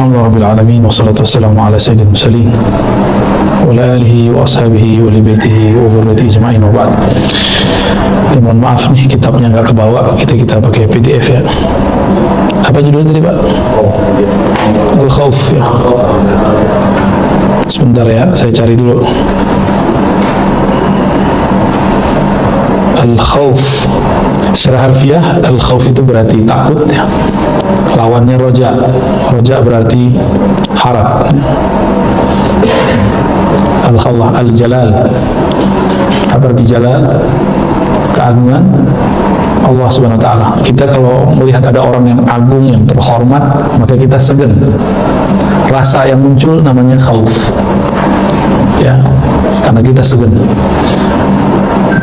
Alhamdulillah alamin wassalatu wassalamu ala sayyidil mursalin wa ala alihi wa ashabihi wa li baitihi wa dzurriyyatihi ajma'in wa ba'd. Mohon maaf nih kitabnya nggak kebawa, kita pakai PDF ya. Apa judulnya tadi Pak? Al-Khawf ya. Sebentar ya, saya cari dulu. Al-Khawf secara harfiah, Al-Khawf itu berarti takut ya. Lawannya roja. Roja berarti harap. Al-Khawf, Al-Jalal. Apa arti Jalal? Keagungan Allah Subhanahu wa ta'ala. Kita kalau melihat ada orang yang agung, yang terhormat, maka kita segan. Rasa yang muncul namanya khauf. Ya, karena kita segan.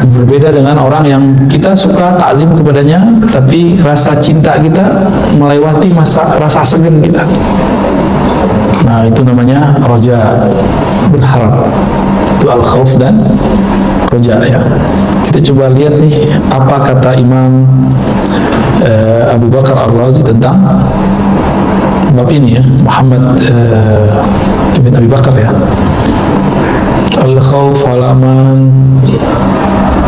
Berbeda dengan orang yang kita suka takzim kepadanya, tapi rasa cinta kita melewati rasa segan kita. Nah, itu namanya roja, berharap. Itu al-khauf dan roja ya. Kita coba lihat nih apa kata Imam Abu Bakar Ar-Razi tentang bab ini ya. Muhammad ibn Abi Bakar ya. Al-Khawf halaman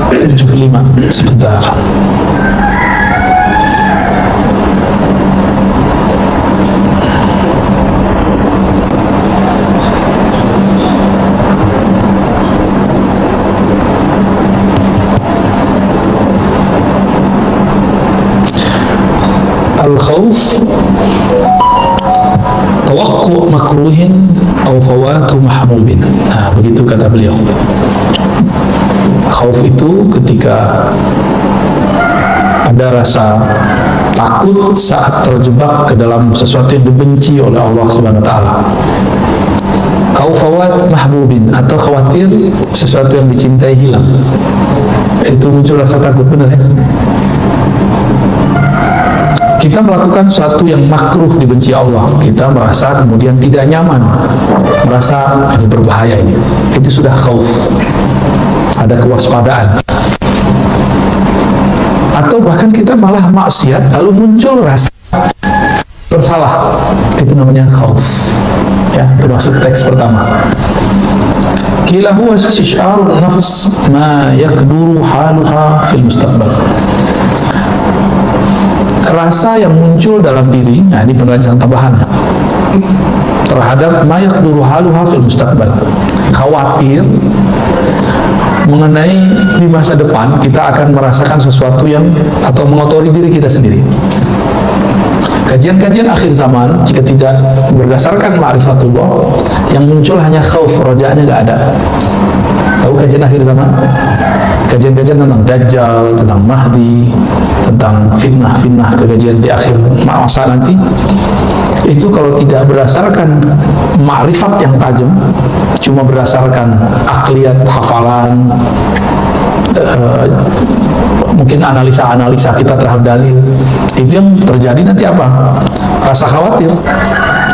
75. Sebentar. Al-khawf tawakku makruhin atau fawatu mahmubin. Nah, begitu kata beliau. Khauf itu ketika ada rasa takut saat terjebak ke dalam sesuatu yang dibenci oleh Allah Subhanahu wa ta'ala. Au fawat mahbubin, atau khawatir sesuatu yang dicintai hilang. Itu muncul rasa takut, benar ya? Kita melakukan sesuatu yang makruh, dibenci Allah, kita merasa kemudian tidak nyaman, merasa ini berbahaya ini. Itu sudah khauf. Ada kewaspadaan. Atau bahkan kita malah maksiat lalu muncul rasa bersalah. Itu namanya khauf. Ya, termasuk teks pertama. Qila huwa istish'arun nafs ma yakduru haluha fil mustaqbal. Rasa yang muncul dalam diri, nah ini penjelasan tambahan terhadap ma yaqduru haluha fil mustaqbal. Khawatir mengenai di masa depan kita akan merasakan sesuatu yang atau mengotori diri kita sendiri. Kajian-kajian akhir zaman jika tidak berdasarkan ma'rifatullah, yang muncul hanya khauf, rojanya nggak ada. Tahu kajian akhir zaman? Kajian-kajian tentang Dajjal, tentang Mahdi, tentang fitnah-fitnah, kekajian di akhir masa nanti, itu kalau tidak berdasarkan ma'rifat yang tajam, cuma berdasarkan akliyat, hafalan, mungkin analisa-analisa kita terhadap dalil, itu yang terjadi nanti apa? Rasa khawatir.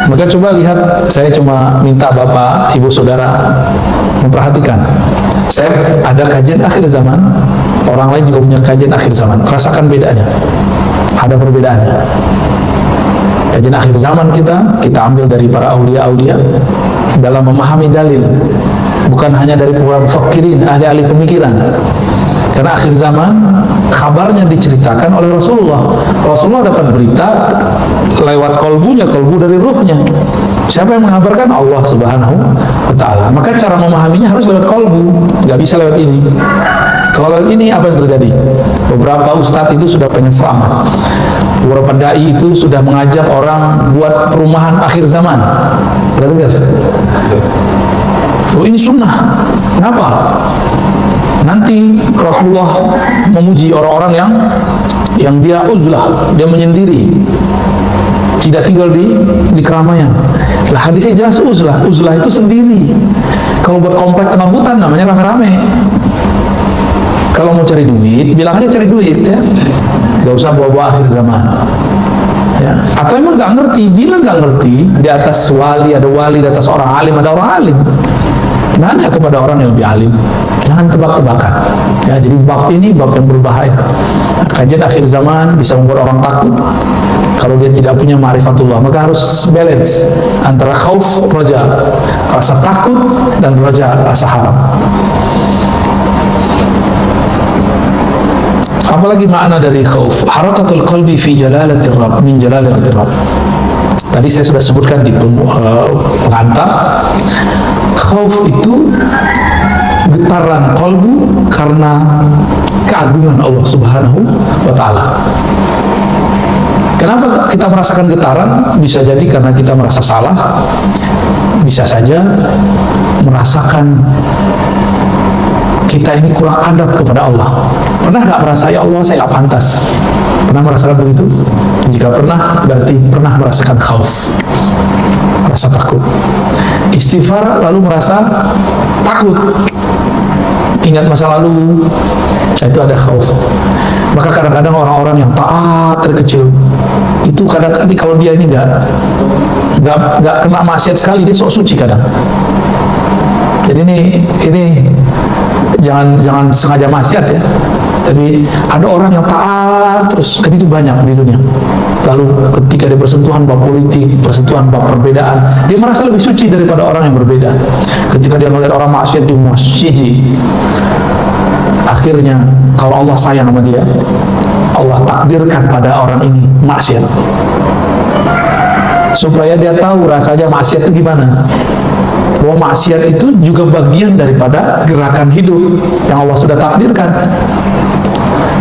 Maka coba lihat, saya cuma minta Bapak, Ibu, Saudara memperhatikan. Saya ada kajian akhir zaman, orang lain juga punya kajian akhir zaman. Rasakan bedanya. Ada perbedaannya. Kajian akhir zaman kita ambil dari para aulia-aulia dalam memahami dalil. Bukan hanya dari para mufakirin, ahli-ahli pemikiran. Karena akhir zaman kabarnya diceritakan oleh Rasulullah. Rasulullah dapat berita lewat kolbunya, kolbu dari ruhnya. Siapa yang mengabarkan? Allah Subhanahu wa ta'ala. Maka cara memahaminya harus lewat kolbu, nggak bisa lewat ini. Kalau lewat ini apa yang terjadi? Beberapa ustadz itu sudah pengen selamat. Beberapa dai itu sudah mengajak orang buat perumahan akhir zaman. Pernah dengar? Oh, ini sunnah. Kenapa? Nanti Rasulullah memuji orang-orang yang dia uzlah, dia menyendiri, tidak tinggal di keramaian. Lah hadisnya jelas uzlah. Uzlah itu sendiri. Kalau buat komplek tengah hutan namanya rame-rame. Kalau mau cari duit, bilang aja cari duit ya. Gak usah bawa-bawa akhir zaman. Ya. Atau emang gak ngerti, bilang gak ngerti. Di atas wali ada wali, di atas orang alim ada orang alim. Nanya kepada orang yang lebih alim. Jangan tebak-tebakan. Ya, jadi bab ini bab yang berbahaya. Kajian akhir zaman bisa membuat orang takut. kalau dia tidak punya ma'rifatullah, maka harus balance antara khauf, roja, rasa takut, dan roja, rasa harap. Apalagi makna dari khauf? Harakatul qalbi fi jalalatir rabb, min jalalatir rabb. Tadi saya sudah sebutkan di pengantar, khauf itu getaran kolbu karena keagungan Allah Subhanahu wa Ta'ala. Kenapa kita merasakan getaran? Bisa jadi karena kita merasa salah, bisa saja merasakan kita ini kurang adab kepada Allah. Pernah nggak merasa, ya Allah saya nggak pantas? Pernah merasakan begitu? Jika pernah, berarti pernah merasakan khauf, rasa takut. Istighfar lalu merasa takut, ingat masa lalu, itu ada khauf. Maka kadang-kadang orang-orang yang taat dari kecil itu kadang-kadang kalau dia ini nggak kena maksiat sekali, dia sok suci kadang. Jadi ini jangan sengaja maksiat ya. Tapi ada orang yang taat terus, dan itu banyak di dunia. Lalu ketika dia bersentuhan bab politik, bersentuhan bab perbedaan, dia merasa lebih suci daripada orang yang berbeda. Ketika dia melihat orang maksiat di masjid, akhirnya kalau Allah sayang sama dia, Allah takdirkan pada orang ini maksiat, supaya dia tahu rasanya maksiat itu gimana. Bahwa maksiat itu juga bagian daripada gerakan hidup yang Allah sudah takdirkan.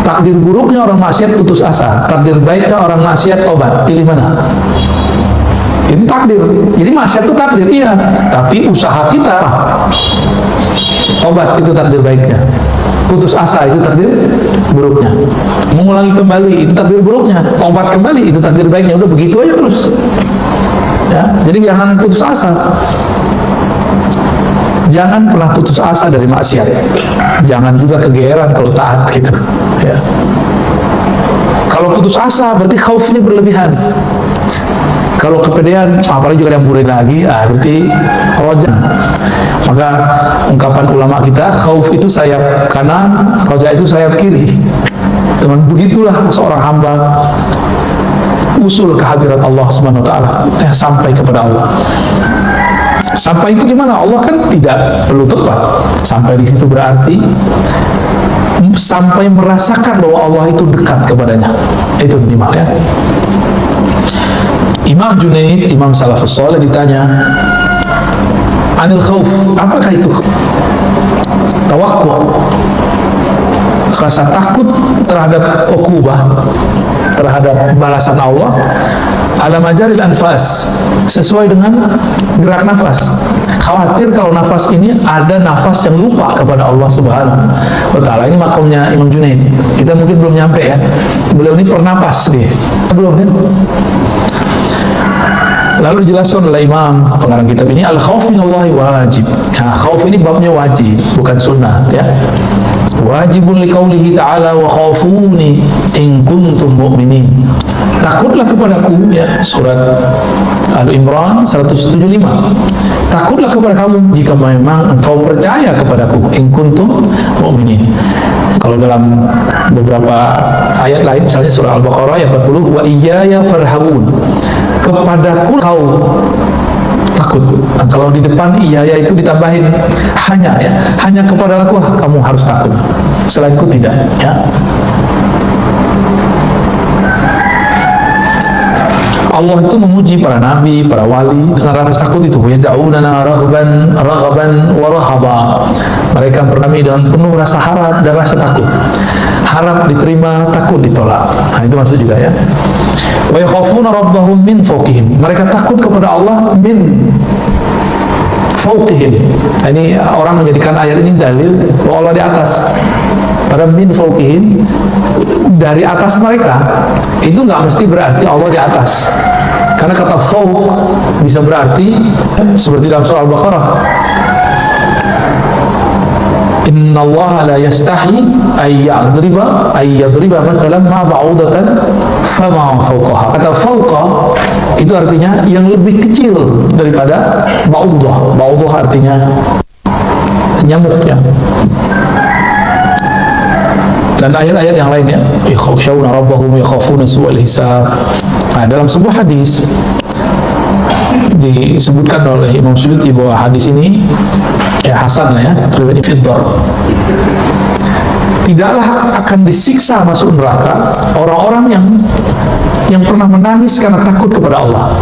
Takdir buruknya orang maksiat putus asa, takdir baiknya orang maksiat tobat. Pilih mana? Itu takdir. Jadi maksiat itu takdir, iya. Tapi usaha kita tobat, itu takdir baiknya. Putus asa, itu takdir buruknya. Mengulangi kembali, itu takdir buruknya. Tobat kembali, itu takdir baiknya. Udah begitu aja terus ya. Jadi jangan putus asa. Jangan pernah putus asa dari maksiat. Jangan juga kegeeran kalau taat gitu ya. Kalau putus asa berarti khaufnya berlebihan. Kalau kepedean, apalagi juga yang murid lagi, berarti roja. Maka ungkapan ulama kita, khauf itu sayap kanan, roja itu sayap kiri. Teman, begitulah seorang hamba usul ke hadirat Allah Subhanahu wa Ta'ala, sampai kepada Allah. Sampai itu gimana? Allah kan tidak perlu tepat. Sampai di situ berarti sampai merasakan bahwa Allah itu dekat kepadanya. Itu minimal ya. Imam Junaid, Imam Salafus Saleh ditanya, anil khauf, apakah itu? Tawakku, rasa takut terhadap ukubah, terhadap balasan Allah, ala majaril anfas, sesuai dengan gerak nafas. Khawatir kalau nafas ini ada nafas yang lupa kepada Allah Subhanahu wa Ta'ala. Ini makamnya Imam Junaid. Kita mungkin belum nyampe ya. Beliau ini pernapas dia. Belum kan? Lalu dijelaskan oleh Imam pengarang kitab ini, al-khauf minallahi wajib. Nah, khauf ini babnya wajib, bukan sunnah ya. Wajibun liqaulihi ta'ala wa khafuni in kuntum mu'minin. Takutlah kepadaku ya, surat Al-Imran 175. Takutlah kepada kamu jika memang engkau percaya kepadaku, in kuntum mu'minin. Kalau dalam beberapa ayat lain, misalnya surah Al-Baqarah ayat 40, wa iyaya farhabun, kepadaku kau takut. Nah, kalau di depan iyaya itu ditambahin hanya ya, hanya kepada aku kamu harus takut, selainku tidak ya. Allah itu memuji para nabi, para wali dengan rasa takut itu. Yad'unana raghaban wa rahaba. Mereka bernami dengan penuh rasa harap dan rasa takut. Harap diterima, takut ditolak. Nah, itu maksud juga ya. Wa yakhafuna rabbahum min fawqihim. Mereka takut kepada Allah min fawqihim. Nah, ini orang menjadikan ayat ini dalil bahwa Allah di atas. Pada min fawqihim, dari atas mereka, itu nggak mesti berarti Allah di atas. Karena kata fawq bisa berarti seperti dalam surah Al-Baqarah, inna Allah la yastahi ay yadriba masalan ma ba'udatan fama fawqaha. Kata fawqa itu artinya yang lebih kecil daripada ba'udah. Ba'udah artinya nyamuk ya. dan ayat-ayat yang lainnya, yakhshawna rabbahum yakhafuna su'al hisab. Nah, dalam sebuah hadis disebutkan oleh Imam Suyuti bahwa hadis ini ya hasan lah ya, riwayat Fiddar. Tidaklah akan disiksa masuk neraka orang-orang yang pernah menangis karena takut kepada Allah.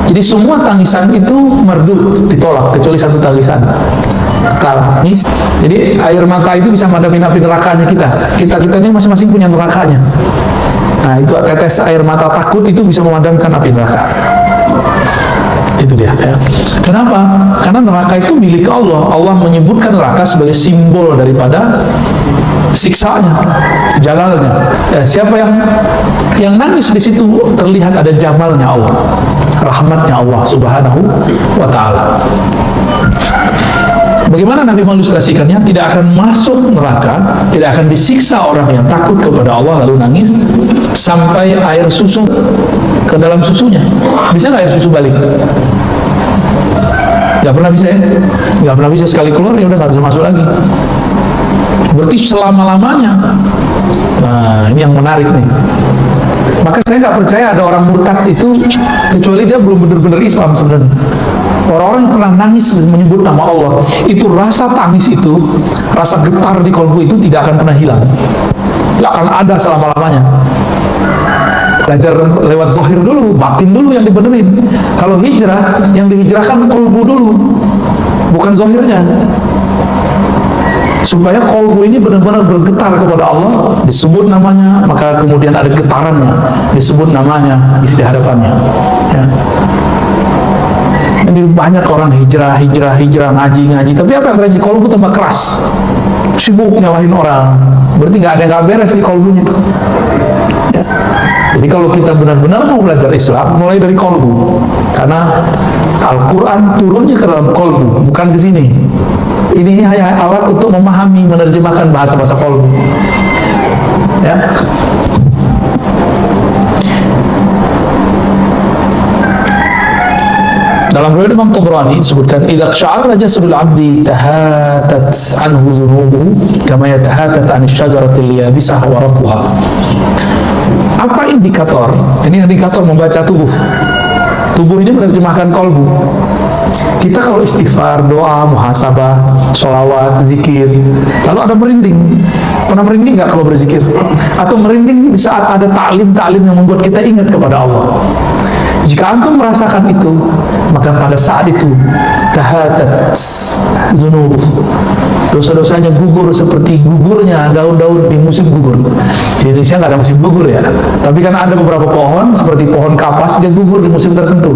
Jadi semua tangisan itu mardud, ditolak, kecuali satu tangisan, tangis. Jadi air mata itu bisa memadamkan api nerakanya kita. Kita ini masing-masing punya nerakanya. Nah, itu tetes air mata takut itu bisa memadamkan api neraka. Itu dia ya. Kenapa? Karena neraka itu milik Allah. Allah menyebutkan neraka sebagai simbol daripada siksanya, jalalnya. Siapa yang nangis di situ terlihat ada jamalnya Allah, rahmatnya Allah Subhanahu wa Ta'ala. Bagaimana Nabi mengilustrasikannya? Tidak akan masuk neraka, tidak akan disiksa orang yang takut kepada Allah lalu nangis sampai air susu ke dalam susunya. Bisa nggak air susu balik? Nggak pernah bisa ya? Nggak pernah bisa. Sekali keluar ya udah nggak bisa masuk lagi. Berarti selama-lamanya. Nah, ini yang menarik nih. Maka saya nggak percaya ada orang murtad itu kecuali dia belum benar-benar Islam sebenarnya. Orang-orang yang pernah nangis menyebut nama Allah, itu rasa tangis itu, rasa getar di kolbu itu tidak akan pernah hilang. Tidak akan ada selama-lamanya. Belajar lewat zahir dulu, batin dulu yang dibenerin. Kalau hijrah, yang dihijrahkan kolbu dulu, bukan zahirnya. Supaya kolbu ini benar-benar bergetar kepada Allah, disebut namanya, maka kemudian ada getarannya, disebut namanya di hadapannya. Ya. Jadi banyak orang hijrah, ngaji, tapi apa yang terjadi? Kolbu tambah keras, sibuk nyalahin orang, berarti nggak ada yang nggak beres di kolbunya itu. Ya. Jadi kalau kita benar-benar mau belajar Islam, mulai dari kolbu, karena Al-Quran turunnya ke dalam kolbu, bukan ke sini. Ini hanya alat untuk memahami, menerjemahkan bahasa-bahasa kolbu. Ya. Dalam riwayat Imam Tabrani disebutkan, idza sya'ara jasadul 'abdi tahatat anhu dhunubuhu kama yatahatat 'anil syajaratil yabisah wa raquha. Apa indikator? Ini indikator membaca tubuh. Tubuh ini menerjemahkan kolbu. Kita kalau istighfar, doa, muhasabah, sholawat, zikir, lalu ada merinding. Pernah merinding nggak kalau berzikir? Atau merinding di saat ada ta'lim yang membuat kita ingat kepada Allah? Jika antum merasakan itu, maka pada saat itu tahatat zunubuh, dosa-dosanya gugur seperti gugurnya daun-daun di musim gugur. Di Indonesia nggak ada musim gugur ya, tapi karena ada beberapa pohon seperti pohon kapas, dia gugur di musim tertentu.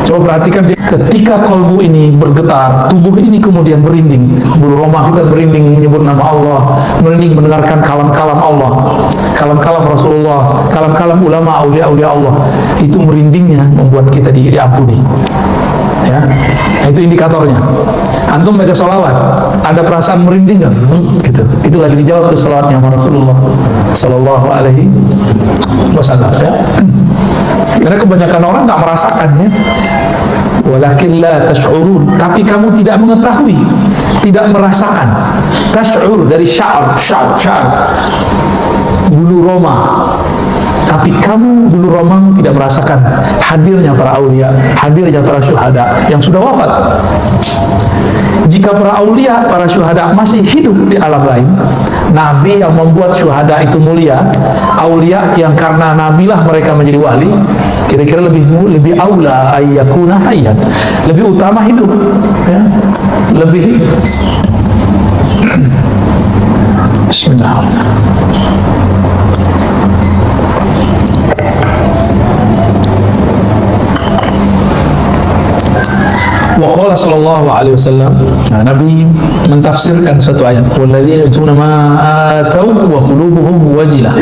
Coba perhatikan, ketika kolbu ini bergetar, tubuh ini kemudian merinding, bulu roma kita merinding menyebut nama Allah, merinding mendengarkan kalam-kalam Allah, kalam-kalam Rasulullah, kalam-kalam ulama, aulia-aulia Allah. Itu merindingnya membuat kita diampuni. Ya, nah, itu indikatornya. Antum baca sholawat, ada perasaan merinding nggak? Gitu. Itu lagi dijawab tuh sholawatnya sama Rasulullah Sallallahu Alaihi Wasallam. Ya. Karena kebanyakan orang nggak merasakannya. Walakin la tash'urun, tapi kamu tidak mengetahui, tidak merasakan. Tash'ur dari sya'ar, bulu roma. Tapi kamu bulu romamu tidak merasakan hadirnya para aulia, hadirnya para syuhada yang sudah wafat. Jika para aulia, para syuhada masih hidup di alam lain, nabi yang membuat syuhada itu mulia, aulia yang karena nabilah mereka menjadi wali, kira-kira lebih aula ayyakuna hayyan, lebih utama hidup, ya. Lebih Bismillahirrahmanirrahim. Waqala sallallahu alaihi wasallam, nah, Nabi mentafsirkan satu ayat, walladzina yutuna ma atau wa qulubuhum wajilah.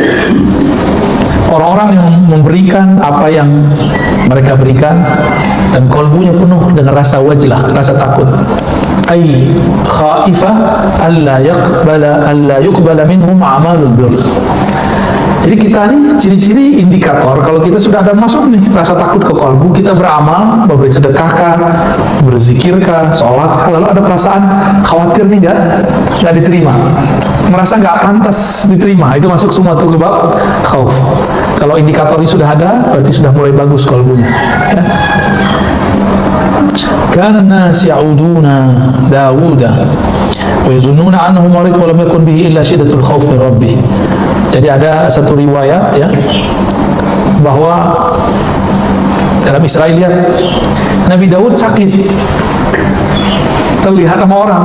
Orang-orang yang memberikan apa yang mereka berikan dan kolbunya penuh dengan rasa wajilah, rasa takut. Ay khaifah alla yuqbala minhum amalul birr. Jadi kita nih ciri-ciri indikator kalau kita sudah ada masuk nih rasa takut ke kalbu, kita beramal, memberi sedekahkah, berzikirkah, sholat, lalu ada perasaan khawatir nih nggak diterima, merasa nggak pantas diterima, itu masuk semua tuh ke bab khauf. Kalau indikatornya sudah ada, berarti sudah mulai bagus kalbunya. Ya. Kana an-nas ya'uduna Dawuda wa yazunnuna annahu marid wa lam yakun bihi illa syiddatul khauf min rabbih. Jadi ada satu riwayat ya bahwa dalam Israiliyat Nabi Daud sakit, terlihat sama orang,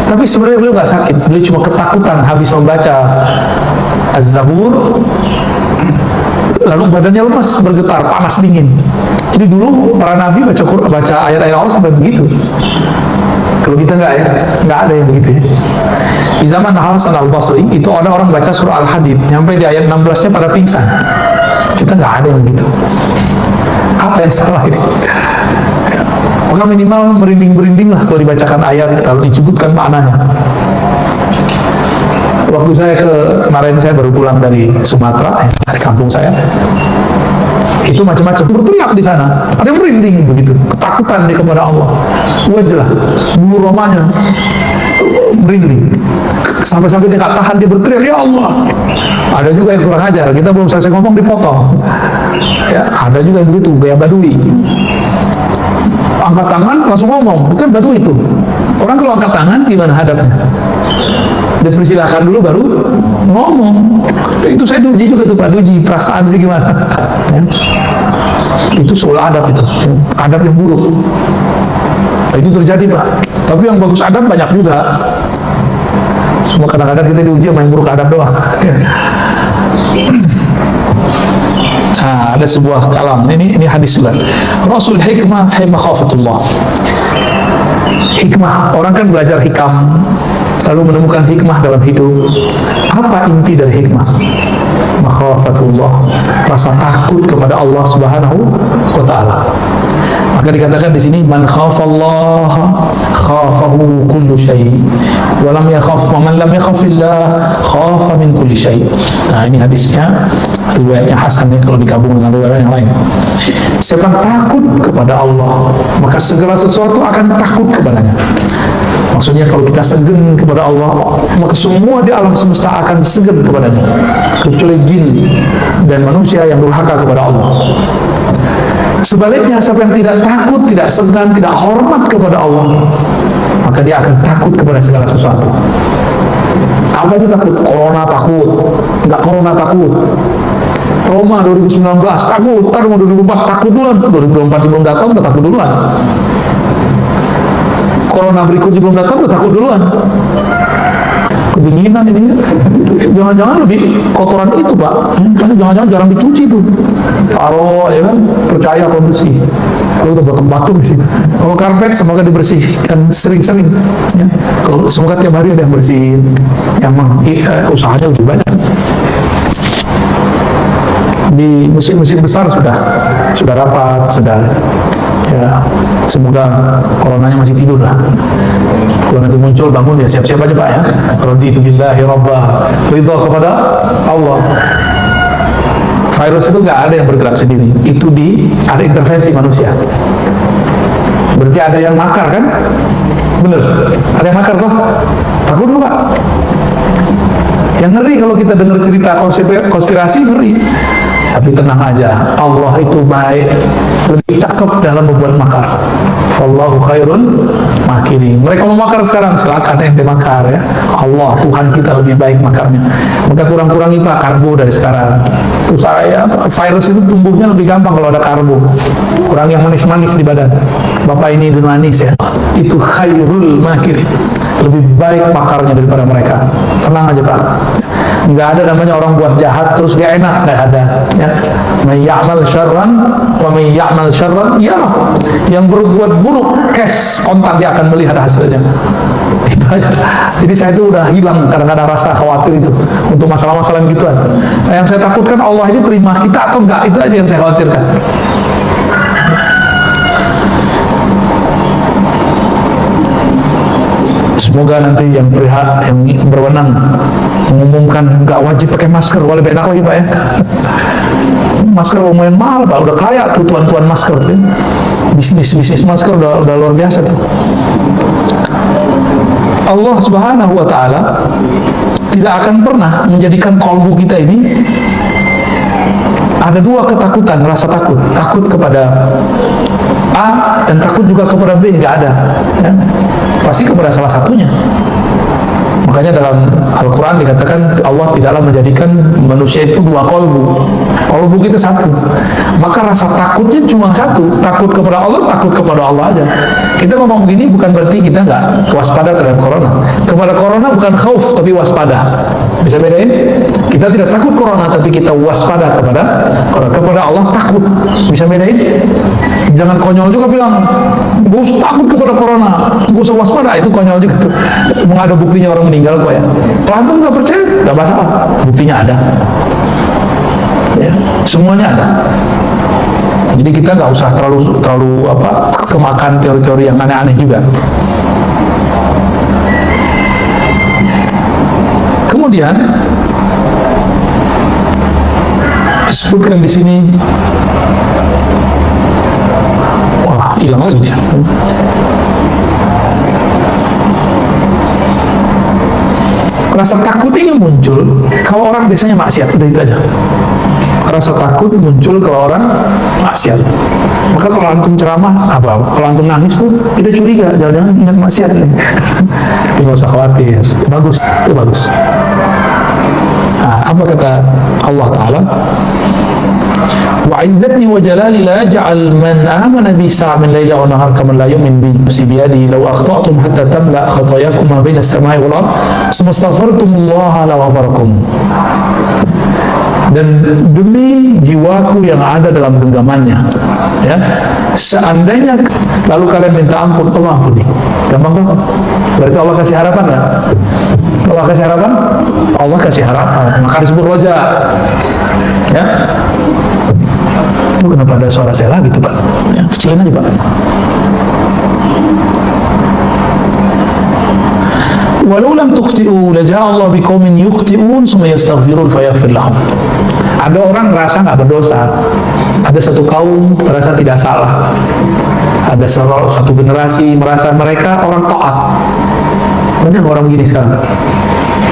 tapi sebenarnya beliau nggak sakit, beliau cuma ketakutan habis membaca Az-Zabur, lalu badannya lemas, bergetar, panas dingin. Jadi dulu para nabi baca ayat-ayat Allah sampai begitu. Kalau kita nggak ada yang begitu ya. Di zaman Hasan al-Basri itu ada orang baca surah Al-Hadid sampai di ayat 16-nya pada pingsan. Kita nggak ada yang begitu. Apa yang salah ini? Maka minimal merinding-merinding lah kalau dibacakan ayat lalu disebutkan maknanya. Waktu kemarin saya baru pulang dari Sumatera, dari kampung saya, itu macam-macam berteriak di sana, ada yang merinding begitu, ketakutan dia kepada Allah, wajah bulu romanya merinding, sampai-sampai dia nggak tahan, dia berteriak, ya Allah. Ada juga yang kurang ajar, kita belum selesai ngomong dipotong, ya ada juga yang begitu, gaya badui, angkat tangan langsung ngomong, itu kan badui itu. Orang kalau angkat tangan gimana hadapnya? Dipersilahkan dulu baru ngomong. Itu saya diuji juga tuh Pak, diuji perasaan sih gimana ya. Itu soal adab, itu adab yang buruk. Nah, itu terjadi Pak, tapi yang bagus adab banyak juga. Semua kadang-kadang kita diuji sama yang buruk adab doang. Nah, ada sebuah kalam, ini hadis juga, Rasul hikmah khafatullah. Hikmah, orang kan belajar hikam lalu menemukan hikmah dalam hidup. Apa inti dari hikmah? Makhafatullah, rasa takut kepada Allah Subhanahu wa ta'ala. Maka dikatakan di sini, man khafallaha khafahu kullu syai wa lam yakhaf, wa man lam yakhafillah khafa min kulli syai. Nah, ini hadisnya riwayatnya Hasan ya, kalau digabung dengan riwayat yang lain. Siapa takut kepada Allah, maka segala sesuatu akan takut kepadanya. Maksudnya kalau kita segen kepada Allah, maka semua di alam semesta akan segen kepadanya, kecuali jin dan manusia yang durhaka kepada Allah. Sebaliknya, siapa yang tidak takut, tidak segan, tidak hormat kepada Allah, maka dia akan takut kepada segala sesuatu. Apa itu takut? Corona takut, enggak corona takut. Trauma 2019 takut, ntar mau 2024 takut duluan, 2024 belum datang udah takut duluan. Corona berikutnya belum datang udah takut duluan. Kedinginan ini, jangan-jangan lebih kotoran itu Pak, karena jangan-jangan jarang dicuci tuh. Taruh ya kan, percaya kalau bersih. Kalau udah batuk-batuk di situ. Kalau karpet semoga dibersihkan sering-sering. Ya. Kalau semoga tiap hari ada yang bersihin. Yang usahanya lebih banyak. Di masjid-masjid besar sudah rapat, sudah ya, semoga coronanya masih tidur lah. Kalau nanti muncul bangun ya siap-siap aja Pak ya. Raditu billahi rabbah, ridha kepada Allah. Virus itu nggak ada yang bergerak sendiri, itu ada intervensi manusia. Berarti ada yang makar kan? Bener, ada yang makar toh? Takut dulu Pak. Yang ngeri kalau kita dengar cerita konspirasi, ngeri. Tapi tenang aja, Allah itu baik, lebih cakep dalam membuat makar. Wallahu khairun makirin. Mereka mau makar sekarang, silakan ente makar ya. Allah, Tuhan kita lebih baik makarnya. Maka kurang-kurangi Pak karbo dari sekarang. Terus virus itu tumbuhnya lebih gampang kalau ada karbo. Kurang yang manis-manis di badan. Bapak ini manis ya. Itu khairul makirin. Lebih baik makarnya daripada mereka. Tenang aja Pak. Nggak ada namanya orang buat jahat terus dia enak, nggak ada ya. May ya'mal syarran wa may ya'mal syarran yarah. Yang berbuat buruk kontan dia akan melihat hasilnya. Itu aja. Jadi saya itu udah hilang kadang-kadang rasa khawatir itu untuk masalah-masalah gituan. Nah, yang saya takutkan Allah ini terima kita atau enggak, itu aja yang saya khawatirkan. Bismillah. Semoga nanti yang berwenang mengumumkan nggak wajib pakai masker, boleh enak lagi Pak ya. Masker lumayan mahal Pak, udah kaya tuh tuan-tuan masker tuh. Bisnis masker udah luar biasa tuh. Allah Subhanahu wa Ta'ala tidak akan pernah menjadikan kalbu kita ini ada dua ketakutan, rasa takut kepada A dan takut juga kepada B, nggak ada ya. Pasti kepada salah satunya. Makanya dalam Al-Quran dikatakan Allah tidaklah menjadikan manusia itu dua kolbu. Kolbu kita satu. Maka rasa takutnya cuma satu. Takut kepada Allah, takut kepada Allah aja. Kita ngomong begini bukan berarti kita nggak waspada terhadap corona. Kepada corona bukan khauf, tapi waspada. Bisa bedain? Kita tidak takut corona, tapi kita waspada kepada corona. Kepada Allah takut. Bisa bedain? Jangan konyol juga bilang, gak usah takut kepada corona, gak usah waspada. Itu konyol juga tuh. Ada buktinya orang meninggal kok ya. Pelantung nggak percaya, nggak masalah. Buktinya ada. Ya, semuanya ada. Jadi kita nggak usah terlalu kemakan teori-teori yang aneh-aneh juga. Kemudian disebutkan di sini, wah hilang lagi dia. Rasa takut ini muncul kalau orang biasanya maksiat, udah itu aja. Rasa takut muncul kalau orang maksiat. Maka kalau antum ceramah, kalau antum nangis tuh kita curiga, jangan-jangan ingat maksiat nih. Tapi nggak usah khawatir, bagus, itu bagus. Nah, apa kata Allah Ta'ala? Wa izzati wa jalali la ja'al man amana bi sa'min layla wa nahar kaman la yu'min bi biyadihi law akhta'tum hatta tamla khatayakum ma baina as-sama'i wal ard summa astaghfartumullaha la ghafarakum. Dan demi jiwaku yang ada dalam genggamannya, ya, seandainya lalu kalian minta ampun, Allah ampuni. Gampang kok. Berarti Allah kasih harapan ya? Allah kasih harapan? Allah kasih harapan. Maka disebut roja. Ya. Itu kenapa ada suara saya lagi tuh Pak? Ya, kecilin aja Pak. Walau lam tukhti'u laja'a Allah biqaumin yukhti'un summa yastaghfirun fayaghfir lahum. Ada orang merasa nggak berdosa, ada satu kaum merasa tidak salah, ada satu generasi merasa mereka orang taat. Banyak orang gini sekarang,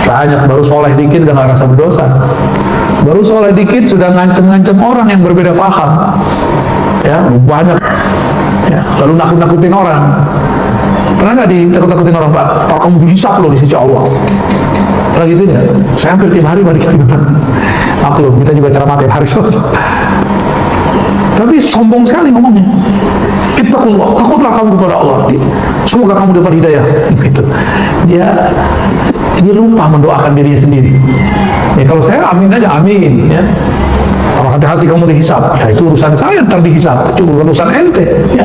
banyak baru soleh dikit udah nggak rasa berdosa, baru soleh dikit sudah ngancem-ngancem orang yang berbeda paham, ya banyak, ya, lalu nakut-nakutin orang. Pernah nggak ditakut-takutin orang Pak? Kalau kamu dihisap loh di sisi Allah. Pernah gitu ya? Saya hampir tiap hari balik gitu. Maklum, kita juga ceramah tiap hari. Tapi sombong sekali ngomongnya. Ittaqullah, takutlah kamu kepada Allah. Semoga kamu dapat hidayah. Gitu. Dia lupa mendoakan dirinya sendiri. Ya kalau saya amin aja, amin. Ya. Kalau hati-hati kamu dihisap, ya itu urusan saya ntar dihisap, itu urusan ente. Ya.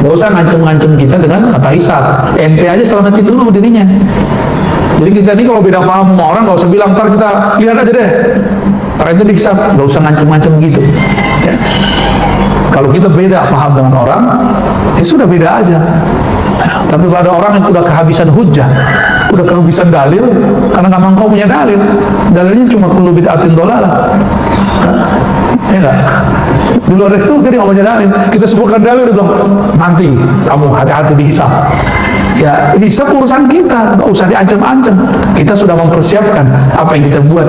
Gak usah ngancem-ngancem kita dengan kata hisap. Ente aja selamatin dulu dirinya. Jadi kita ini kalau beda paham sama orang, gak usah bilang ntar kita lihat aja deh. Ntar ente dihisap, gak usah ngancem-ngancem gitu. Ya. Kalau kita beda paham dengan orang, ya sudah beda aja. Tapi pada orang yang udah kehabisan hujah, udah kehabisan dalil, karena nggak mampu punya dalil, dalilnya cuma kullu bid'atin dhalalah. Ya enggak? Di luar itu jadi nggak punya dalil. Kita sebutkan dalil, dia bilang nanti kamu hati-hati dihisap. Ya hisap urusan kita, nggak usah diancam-ancam. Kita sudah mempersiapkan apa yang kita buat,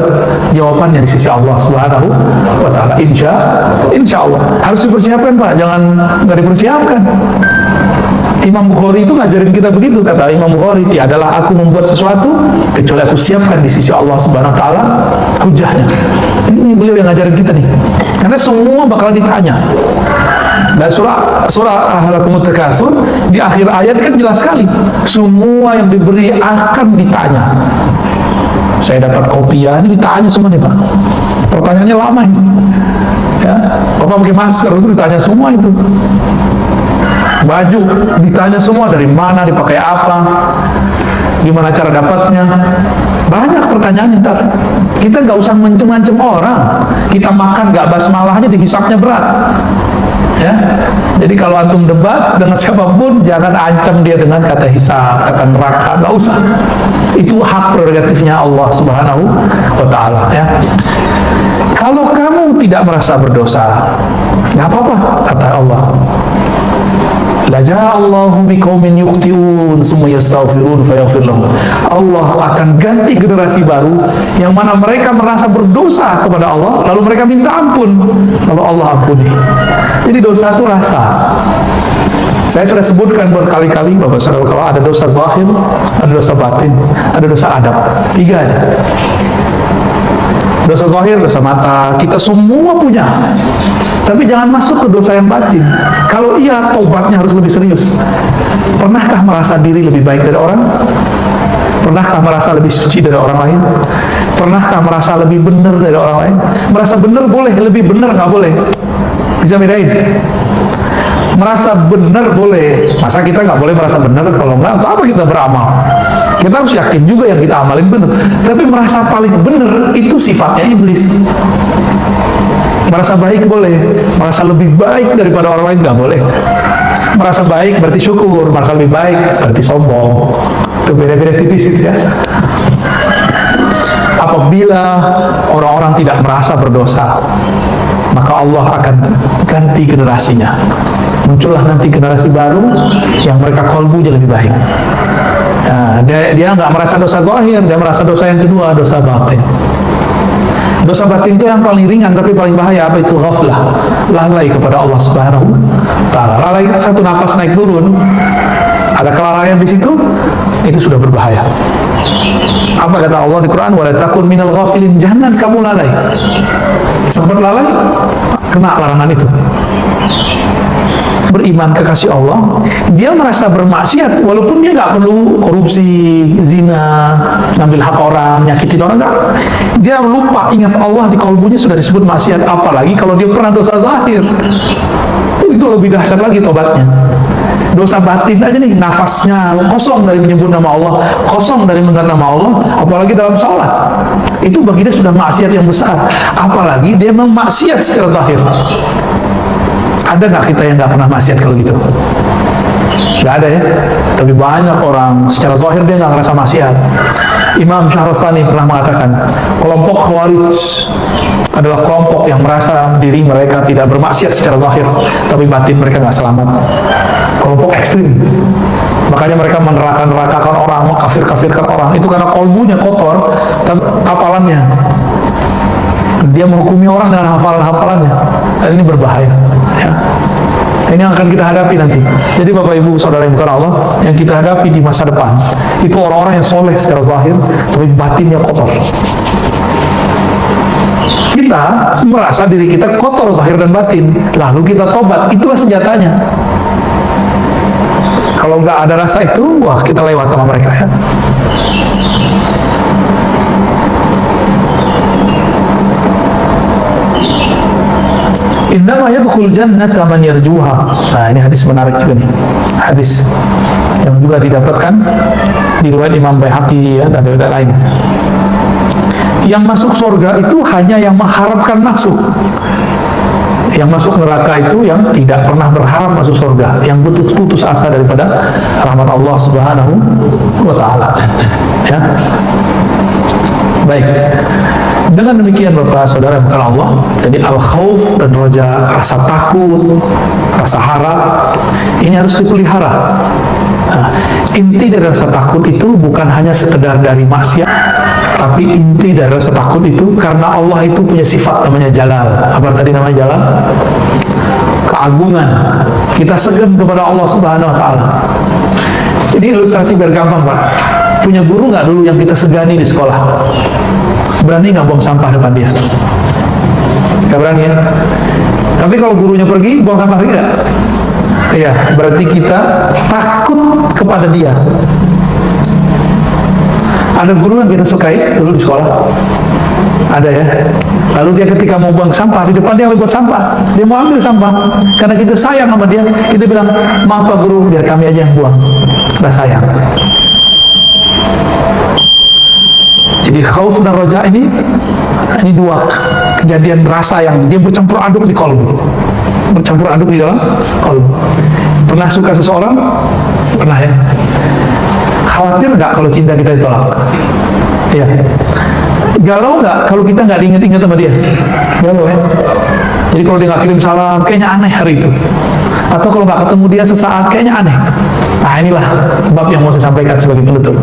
jawabannya di sisi Allah Subhanahu wa Ta'ala. Insya Allah harus dipersiapkan Pak, jangan nggak dipersiapkan. Imam Bukhari itu ngajarin kita begitu, kata Imam Bukhari, tiadalah aku membuat sesuatu kecuali aku siapkan di sisi Allah Subhanahu wa Ta'ala hujahnya. Ini beliau yang ngajarin kita nih, karena semua bakal ditanya. Dan surah Al-Hakumut Takatsur di akhir ayat kan jelas sekali, semua yang diberi akan ditanya. Saya dapat kopiah, ini ditanya semua nih Pak. Pertanyaannya lama ini. Ya, Bapak pakai masker itu ditanya semua itu. Baju ditanya semua, dari mana, dipakai apa, gimana cara dapatnya. Banyak pertanyaan ntar. Kita nggak usah ngancem-ngancem orang. Kita makan nggak basmalah aja dihisapnya berat. Ya, jadi kalau antum debat dengan siapapun, jangan ancam dia dengan kata hisab, kata neraka, nggak usah. Itu hak prerogatifnya Allah Subhanahu wa Ta'ala. Ya, kalau kamu tidak merasa berdosa, nggak apa-apa, kata Allah. La ja'allahu biqaumin yukhti'un summa yastaghfirun fayaghfir lahum. Allah akan ganti generasi baru yang mana mereka merasa berdosa kepada Allah, lalu mereka minta ampun, lalu Allah ampuni. Jadi dosa itu rasa. Saya sudah sebutkan berkali-kali Bapak Saudara, kalau ada dosa zahir, ada dosa batin, ada dosa adab. 3 aja. Dosa zahir, dosa mata, kita semua punya. Tapi jangan masuk ke dosa yang batin. Kalau iya, tobatnya harus lebih serius. Pernahkah merasa diri lebih baik dari orang? Pernahkah merasa lebih suci dari orang lain? Pernahkah merasa lebih benar dari orang lain? Merasa benar boleh, lebih benar nggak boleh. Bisa bedain? Merasa benar boleh. Masa kita nggak boleh merasa benar? Kalau nggak, untuk apa kita beramal? Kita harus yakin juga yang kita amalin benar. Tapi merasa paling benar itu sifatnya iblis. Merasa baik boleh, merasa lebih baik daripada orang lain nggak boleh. Merasa baik berarti syukur, merasa lebih baik berarti sombong. Itu beda-beda tipis itu ya. Apabila orang-orang tidak merasa berdosa, maka Allah akan ganti generasinya. Muncullah nanti generasi baru yang mereka kolbunya lebih baik. Nah, dia nggak merasa dosa zahir, dia merasa dosa yang kedua, dosa batin. Dosa batin itu yang paling ringan tapi paling bahaya. Apa itu? Ghaflah, lalai kepada Allah Subhanahu wa Ta'ala. Lalai satu napas naik turun, ada kelalaian di situ, itu sudah berbahaya. Apa kata Allah di Quran? Wala takun minal ghafilin, jangan kamu lalai. Sempat lalai, kena larangan itu. Beriman kekasih Allah, dia merasa bermaksiat walaupun dia nggak perlu korupsi, zina, ngambil hak orang, nyakitin orang, nggak. Dia lupa ingat Allah, di kalbunya sudah disebut maksiat. Apalagi kalau dia pernah dosa zahir, itu lebih dahsyat lagi tobatnya. Dosa batin aja nih, nafasnya kosong dari menyebut nama Allah, kosong dari mengingat nama Allah, apalagi dalam sholat, itu bagi dia sudah maksiat yang besar. Apalagi dia memang maksiat secara zahir. Ada nggak kita yang nggak pernah maksiat kalau gitu? Nggak ada ya. Tapi banyak orang secara zahir dia nggak ngerasa maksiat. Imam Syahrastani pernah mengatakan, kelompok Khawarij adalah kelompok yang merasa diri mereka tidak bermaksiat secara zahir, tapi batin mereka nggak selamat. Kelompok ekstrim. Makanya mereka meneraka-nerakakan orang, mengkafir-kafirkan orang. Itu karena kolbunya kotor, tapi hafalannya. Dia menghukumi orang dengan hafalan-hafalannya. Dan ini berbahaya. Ya. Ini yang akan kita hadapi nanti. Jadi Bapak Ibu Saudara yang bukan Allah, yang kita hadapi di masa depan itu orang-orang yang soleh secara zahir, tapi batinnya kotor. Kita merasa diri kita kotor zahir dan batin, lalu kita tobat, itulah senjatanya. Kalau nggak ada rasa itu, wah kita lewat sama mereka ya. Innama yadkhul jannata man yarjuha. Nah, ini hadis menarik juga nih. Hadis yang juga didapatkan di riwayat Imam Baihaqi ya, dan lain. Yang masuk surga itu hanya yang mengharapkan masuk. Yang masuk neraka itu yang tidak pernah berharap masuk surga, yang putus asa daripada rahmat Allah Subhanahu wa Ta'ala. Ya. Baik. Dengan demikian Bapak Saudara yang bukan Allah, jadi al-khauf dan roja, rasa takut, rasa harap, ini harus dipelihara. Nah, inti dari rasa takut itu bukan hanya sekedar dari maksiat, tapi inti dari rasa takut itu karena Allah itu punya sifat namanya Jalal. Apa tadi namanya Jalal? Keagungan. Kita segan kepada Allah Subhanahu wa Ta'ala. Ini ilustrasi biar gampang Pak. Punya guru nggak dulu yang kita segani di sekolah? Berani nggak buang sampah depan dia? Nggak berani ya? Tapi kalau gurunya pergi, buang sampah lagi nggak? Iya, berarti kita takut kepada dia. Ada guru yang kita sukai dulu di sekolah? Ada ya? Lalu dia ketika mau buang sampah, di depan dia lagi buat sampah, dia mau ambil sampah, karena kita sayang sama dia, kita bilang, maaf Pak Guru, biar kami aja yang buang. Udah sayang. Jadi khauf dan roja ini dua kejadian rasa yang dia bercampur aduk di kolbu. bercampur aduk di dalam kolbu. Pernah suka seseorang? Pernah ya? Khawatir nggak kalau cinta kita ditolak? Iya. Galau nggak kalau kita nggak diingat-ingat sama dia? Galau ya? Jadi kalau dia nggak kirim salam, kayaknya aneh hari itu. Atau kalau nggak ketemu dia sesaat, kayaknya aneh. Nah inilah bab yang mau saya sampaikan sebagai penutup.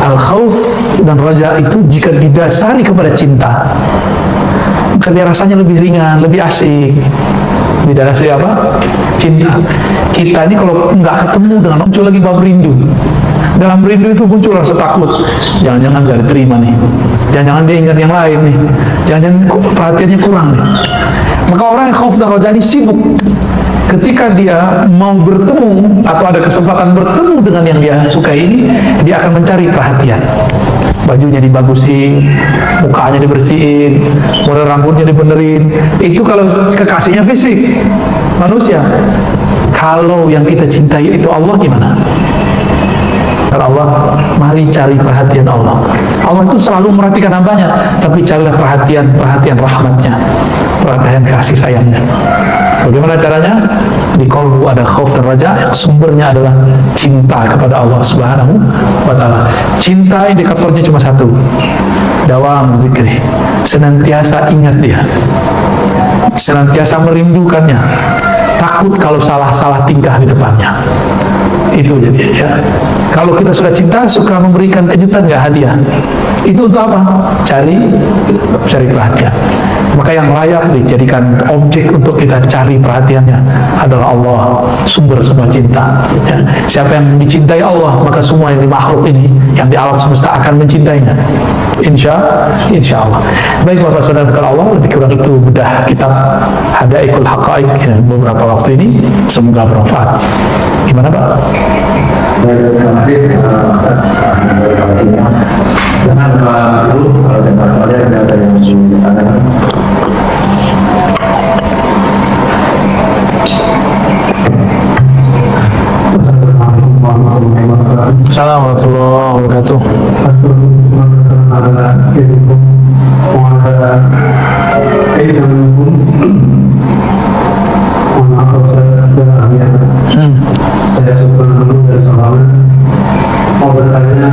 Al-khawf dan raja itu jika didasari kepada cinta, maka dia rasanya lebih ringan, lebih asik. Didasari apa? Cinta. Kita ini kalau nggak ketemu dengan muncul lagi bab rindu. Dalam rindu itu muncul rasa takut. Jangan-jangan nggak diterima nih. Jangan-jangan dia ingat yang lain nih. Jangan-jangan perhatiannya kurang nih. Maka orang yang khauf dan raja ini sibuk. Ketika dia mau bertemu atau ada kesempatan bertemu dengan yang dia suka ini, dia akan mencari perhatian. Bajunya dibagusin, mukanya dibersihin, model rambutnya dibenerin. Itu kalau kekasihnya fisik, manusia. Kalau yang kita cintai itu Allah, gimana? Kata Allah, mari cari perhatian Allah. Allah itu selalu merhatikan hambanya, tapi carilah perhatian rahmatnya, perhatian kasih sayangnya. Bagaimana caranya? Di kolbu ada khauf dan raja yang sumbernya adalah cinta kepada Allah Subhanahu wa ta'ala. Cinta indikatornya cuma satu, dawam zikri, senantiasa ingat dia, senantiasa merindukannya, takut kalau salah tingkah di depannya. Itu jadi ya. Kalau kita sudah cinta, suka memberikan kejutan nggak hadiah. Itu untuk apa? Cari perhatian. Maka yang layak dijadikan objek untuk kita cari perhatiannya adalah Allah, sumber semua cinta. Ya. Siapa yang dicintai Allah, maka semua yang di makhluk ini, yang di alam semesta akan mencintainya. Insya Allah. Baik Bapak Saudara kalau Allah, lebih kurang itu bedah kitab Hadaikul Haqaiq ya, beberapa waktu ini. Semoga bermanfaat. Gimana Pak? Terima kasih. Dengan Pak Ibu, kalau ada yang ditanyakan. Assalamualaikum warahmatullahi wabarakatuh. Saya syukur dulu dari sahabat. Mau bertanya,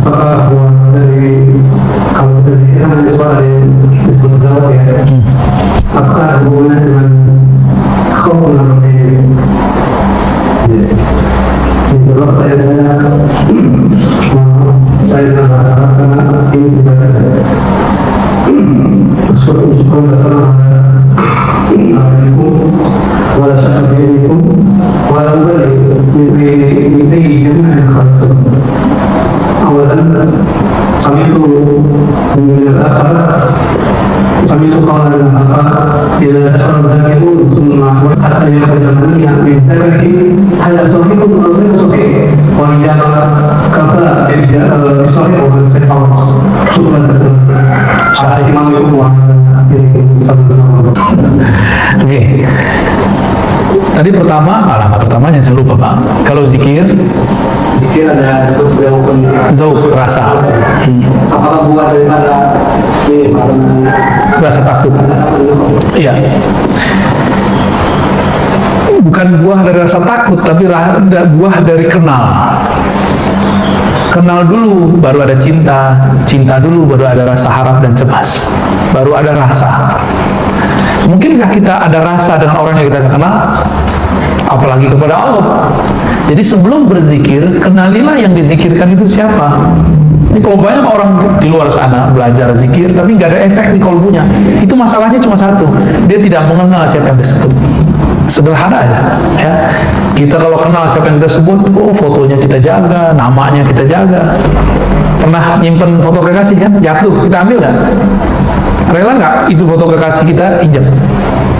apakah dari kamu tadi kan suara disebut jawab ya? Apakah ada hubungan dengan kau dalam diri? Itu pertanyaan saya merasakan karena ini tidak saya. Syukur ولا شك بينكم ولا مبالغ بأي جميع الخلق. أولا سمعت من الآخر سمعت قولا الآخر إذا ذكر الذاكرون ثم حتى يخرج المني من ذكره هل صحيح أو غير صحيح؟ وإجابة كفى بصحيح وغير صحيح. شكرا جزيلا. صحيح ما يقول Oke. Tadi pertamanya saya lupa Pak. Kalau zikir ada zauk rasa. Apakah buah daripada Rasa takut. Iya. Bukan buah dari rasa takut, tapi buah dari kenal. Kenal dulu, baru ada cinta. Cinta dulu, baru ada rasa harap dan cemas. Baru ada rasa. Mungkinkah kita ada rasa dengan orang yang kita kenal? Apalagi kepada Allah. Jadi sebelum berzikir, kenalilah yang dizikirkan itu siapa. Ini kalau banyak orang di luar sana belajar zikir, tapi nggak ada efek di kolbunya. Itu masalahnya cuma satu, dia tidak mengenal siapa yang disebut. Sederhana aja ya. Kita kalau kenal siapa yang disebut, fotonya kita jaga, namanya kita jaga. Pernah nyimpen foto kekasih kan, jatuh, kita ambil nggak? Rela nggak itu foto kekasih kita injak?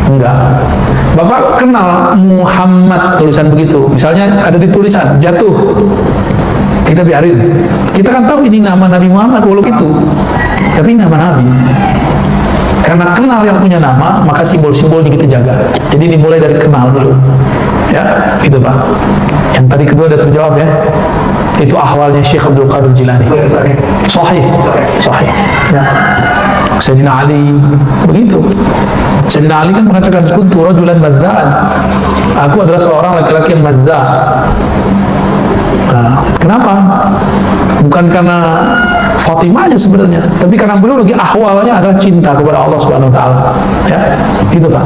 Enggak. Bapak kenal Muhammad, tulisan begitu, misalnya ada di tulisan jatuh, kita biarin. Kita kan tahu ini nama Nabi Muhammad walau itu, tapi nama Nabi. Karena kenal yang punya nama, maka simbol-simbolnya kita jaga. Jadi dimulai dari kenal dulu. Ya, itu Pak. Yang tadi kedua udah terjawab ya. Itu ahwalnya Syekh Abdul Qadir Jilani. Sahih. Ya. Sayyidina Ali begitu. Sayyidina Ali kan mengatakan kuntu rajulan mazza'an, aku adalah seorang laki-laki yang mazza'. Nah, kenapa? Bukan karena Fatimahnya sebenarnya, tapi karena beliau lagi ahwalnya adalah cinta kepada Allah Subhanahu wa taala. Ya, gitu Pak.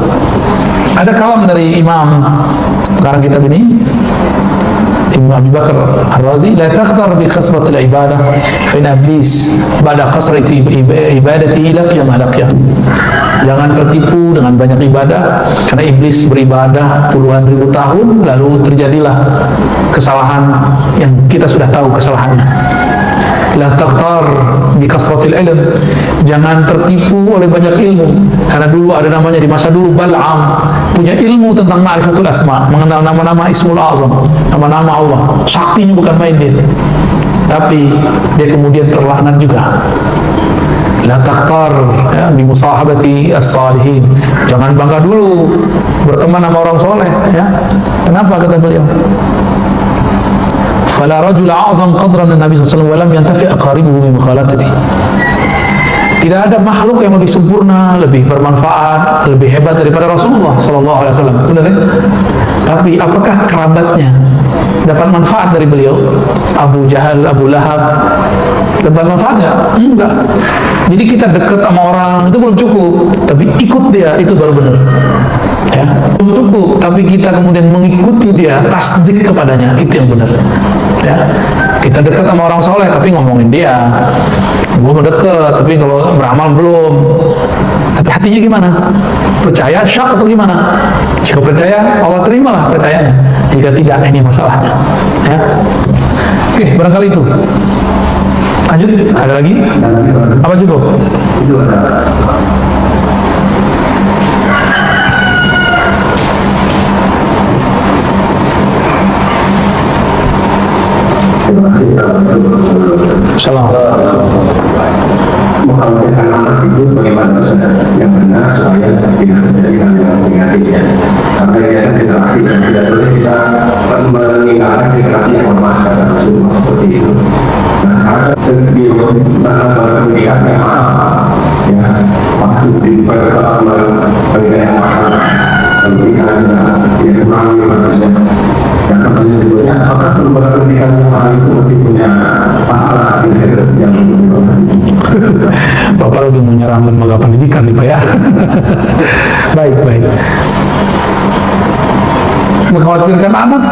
Ada kalam dari Imam sekarang kitab ini, Ibnu Abi Bakar Ar-Razi, la takhtar bi kasratil ibadah fa inna iblis ba'da kasrati ibadatihi laqiya ma laqiya. Jangan tertipu dengan banyak ibadah, karena iblis beribadah puluhan ribu tahun lalu terjadilah kesalahan yang kita sudah tahu kesalahannya. La takhtar bi kasratil ilm, jangan tertipu oleh banyak ilmu, karena dulu ada namanya di masa dulu Bal'am, punya ilmu tentang ma'rifatul asma, mengenal nama-nama Ismul Azam, nama-nama Allah, saktinya bukan main dia, tapi dia kemudian terlaknat juga. La takhtar ya, bi musahabati as-salihin, jangan bangga dulu berteman sama orang soleh ya. Kenapa kata beliau? Fala rajul a'zam qadran min Nabi sallallahu alaihi wasallam wa lam yantafi aqaribuhu bi mukhalatati. Tidak ada makhluk yang lebih sempurna, lebih bermanfaat, lebih hebat daripada Rasulullah sallallahu alaihi wasallam. Benar ya? Tapi apakah kerabatnya dapat manfaat dari beliau? Abu Jahal, Abu Lahab dapat manfaat nggak? Enggak. Jadi kita dekat sama orang itu belum cukup, tapi ikut dia itu baru benar. Ya, belum cukup, tapi kita kemudian mengikuti dia, tasdik kepadanya, itu yang benar. Ya, kita dekat sama orang soleh tapi ngomongin dia, gue mau deket, tapi kalau beramal belum. Tapi hatinya gimana? Percaya, syak atau gimana? Jika percaya, Allah terimalah percayanya. Jika tidak, ini masalahnya. Ya, oke, barangkali itu. Lanjut, ada lagi? Apa cukup? Itu ada. Terima kasih. Salam. Mengkhawatirkan anak itu bagaimana yang benar supaya tidak terjadi hal yang negatif ya. Sampai dia generasi dan tidak boleh kita meninggalkan generasi yang lemah kata Rasulullah seperti itu. Nah sekarang di pendidikan yang mahal ya, pasti di pendidikan yang mahal, pendidikan yang kurang banyak. Dan pertanyaan berikutnya, apakah perubahan pendidikan yang mahal itu masih punya pahala di akhirat yang Bapak lagi menyerang lembaga pendidikan nih Pak ya. Baik. Mengkhawatirkan anak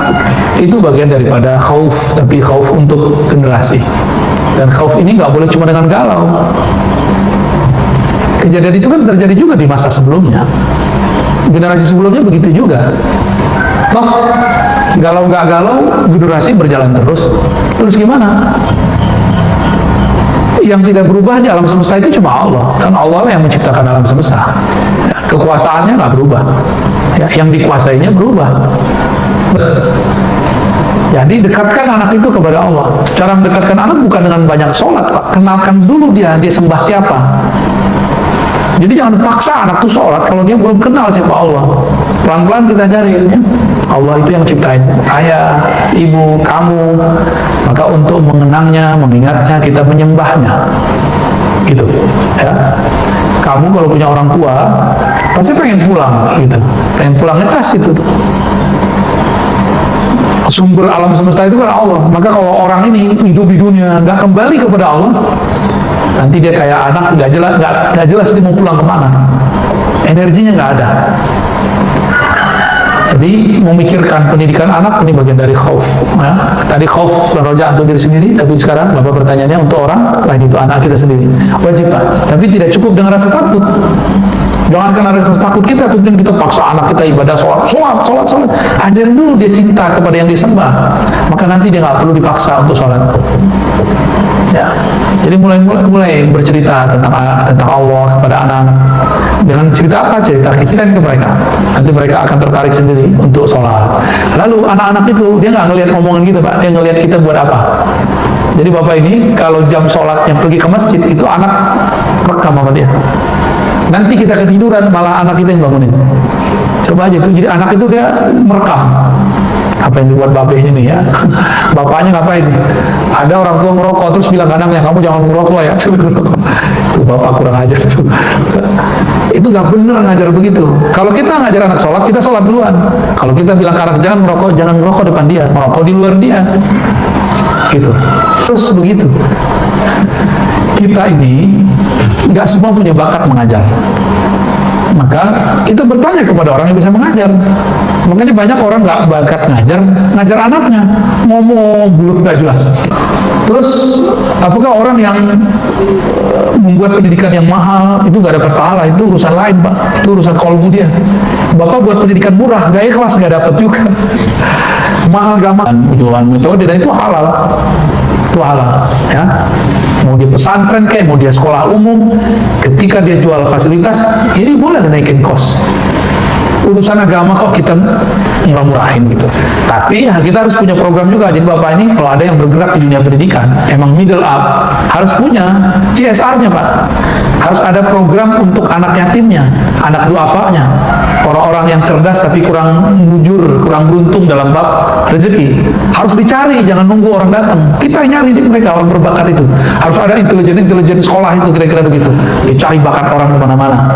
itu bagian daripada khauf, tapi khauf untuk generasi. Dan khauf ini nggak boleh cuma dengan galau. Kejadian itu kan terjadi juga di masa sebelumnya. Generasi sebelumnya begitu juga. Toh galau nggak galau, generasi berjalan terus. Terus gimana? Yang tidak berubah di alam semesta itu cuma Allah. Kan Allah yang menciptakan alam semesta. Ya, kekuasaannya nggak berubah. Ya, yang dikuasainya berubah. Jadi dekatkan anak itu kepada Allah. Cara mendekatkan anak bukan dengan banyak sholat, Pak. Kenalkan dulu dia sembah siapa. Jadi jangan paksa anak itu sholat kalau dia belum kenal siapa Allah. Pelan-pelan kita ajarin ya. Allah itu yang ciptain ayah, ibu, kamu. Maka untuk mengenangnya, mengingatnya, kita menyembahnya. Gitu ya. Kamu kalau punya orang tua pasti pengen pulang gitu. Pengen pulang ngecas itu. Sumber alam semesta itu kan Allah. Maka kalau orang ini hidup di dunia nggak kembali kepada Allah, nanti dia kayak anak nggak jelas dia mau pulang kemana, energinya nggak ada. Jadi memikirkan pendidikan anak ini bagian dari khauf. Ya. Tadi khauf dan roja untuk diri sendiri, tapi sekarang Bapak pertanyaannya untuk orang lain, itu anak kita sendiri. Wajib Pak, tapi tidak cukup dengan rasa takut. Jangan karena rasa takut kita kemudian kita paksa anak kita ibadah sholat. Ajarin dulu dia cinta kepada yang disembah, maka nanti dia nggak perlu dipaksa untuk sholat. Ya, jadi mulai bercerita tentang Allah kepada anak-anak. Dengan cerita apa? Cerita kisahkan ke mereka. Nanti mereka akan tertarik sendiri untuk sholat. Lalu anak-anak itu dia nggak ngelihat omongan kita Pak, dia ngelihat kita buat apa. Jadi Bapak ini kalau jam sholatnya pergi ke masjid, itu anak rekam sama dia. Nanti kita ketiduran, malah anak kita yang bangunin. Coba aja tuh, jadi anak itu dia merekam apa yang dibuat babehnya nih ya. Bapaknya ngapain nih? Ada orang tua merokok terus bilang ke anaknya, kamu jangan merokok ya. tuh bapak kurang ajar tuh. Itu nggak bener ngajar begitu. Kalau kita ngajar anak sholat, kita sholat duluan. Kalau kita bilang ke anak jangan ngerokok depan dia, merokok di luar dia, gitu. Terus begitu. Kita ini nggak semua punya bakat mengajar. Maka kita bertanya kepada orang yang bisa mengajar. Makanya banyak orang nggak bakat ngajar anaknya, ngomong bulut nggak jelas. Terus apakah orang yang membuat pendidikan yang mahal itu nggak dapat pahala? Itu urusan lain, Pak. Itu urusan kolbu dia. Bapak buat pendidikan murah, nggak ikhlas, nggak dapat juga. Mahal gak mahal, jualan metode, dan itu halal. Itu halal, ya. Mau dia pesantren kayak, mau dia sekolah umum, ketika dia jual fasilitas, ini boleh naikin kos. Urusan agama kok kita murah-murahin gitu. Tapi ya, kita harus punya program juga. Jadi Bapak ini kalau ada yang bergerak di dunia pendidikan, emang middle up, harus punya CSR-nya, Pak. Harus ada program untuk anak yatimnya, anak duafanya, orang-orang yang cerdas tapi kurang mujur, kurang beruntung dalam bab rezeki. Harus dicari, jangan nunggu orang datang. Kita nyari di mereka orang berbakat itu. Harus ada intelijen sekolah itu, kira-kira begitu. Dicari bakat orang kemana-mana.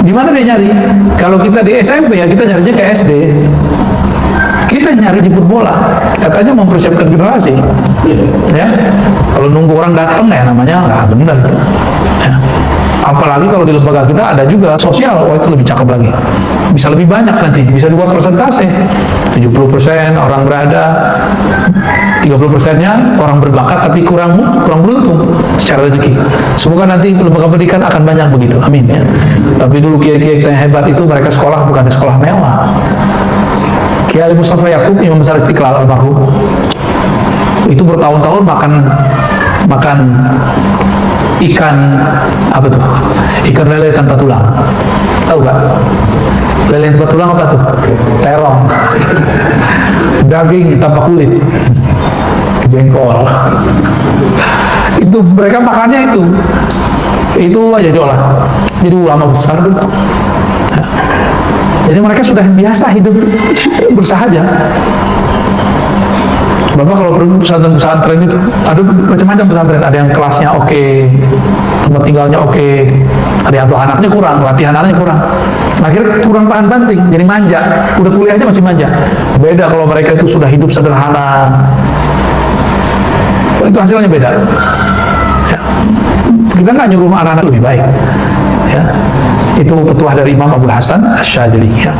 Di mana dia nyari? Kalau kita di SMP ya kita nyarinya ke SD. Kita nyari jemput bola. Katanya mempersiapkan generasi. Ya. Kalau nunggu orang datang ya namanya nggak benar itu. Ya. Apalagi kalau di lembaga kita ada juga sosial, wah itu lebih cakep lagi. Bisa lebih banyak nanti, bisa dibuat persentase. 70% orang berada, 30%-nya orang berbakat tapi kurang beruntung secara rezeki. Semoga nanti lembaga pendidikan akan banyak begitu, amin ya. Tapi dulu kiai-kiai kita yang hebat itu mereka sekolah bukan di sekolah mewah. Kiai Mustafa Yakub, Imam Besar Istiqlal almarhum, itu bertahun-tahun makan ikan apa tuh? Ikan lele tanpa tulang. Tahu gak? Lele tanpa tulang apa tuh? Terong. Daging tanpa kulit. Jengkol. Itu mereka makannya itu. Itu aja diolah. Jadi ulama besar tuh. Jadi mereka sudah biasa hidup bersahaja. Bapak kalau pergi pesantren itu ada macam-macam pesantren, ada yang kelasnya oke, tempat tinggalnya oke, ada yang tuh anaknya kurang, latihan anaknya kurang, akhirnya kurang tahan banting, jadi manja, udah kuliahnya masih manja. Beda kalau mereka itu sudah hidup sederhana, itu hasilnya beda. Ya. Kita nggak nyuruh anak-anak lebih baik, ya. Itu petuah dari Imam Abu Hasan Asy-Syadzili, ya.